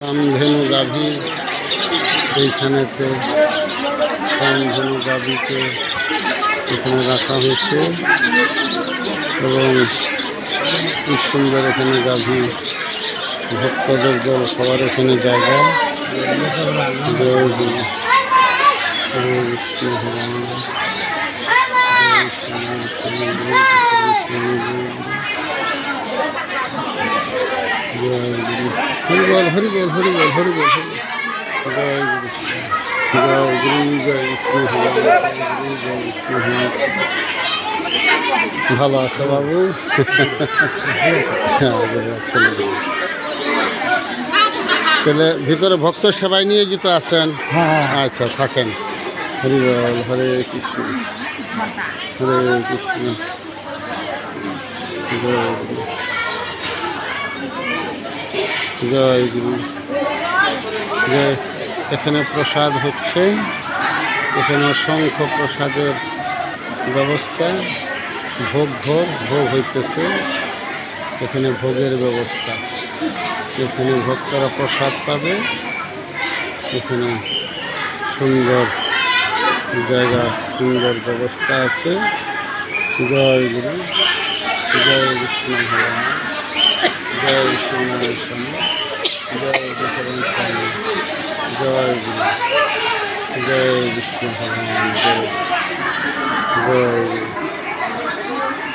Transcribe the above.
কামধেনু গাভী এইখানেতে কামধেনু গাভীকে এখানে রাখা হয়েছে এবং খুব সুন্দর এখানে গাভী ভক্তদের জল খাওয়ার এখানে জায়গা। জয় গুরু হরে কৃষ্ণ হরে হরিবল হরিবল হরিবল হরিবল জয় গুরু জয় গুরু জয় বিষ্ণু জয় বিষ্ণু। ভালো আছে বাবু? তাহলে ভিতরে ভক্ত সেবায় নিয়োজিত আছেন? আচ্ছা, থাকেন। হরিবল হরে কৃষ্ণ হরে কৃষ্ণ জয় গুরু জয় গুরু জয়। এখানে প্রসাদ হচ্ছে, এখানে অসংখ্য প্রসাদের ব্যবস্থা, ভোগ হইতেছে। এখানে ভোগের ব্যবস্থা, এখানে ভক্তরা প্রসাদ পাবে। এখানে সুন্দর জায়গা, সুন্দর ব্যবস্থা আছে। জয় গুরু জয় বিষ্ণু ভগবান জয় শ্রীনারায়ণ জয় বিষ্ণু জয় গুরু জয় বিষ্ণু ভগবান জয় জয় গুরু।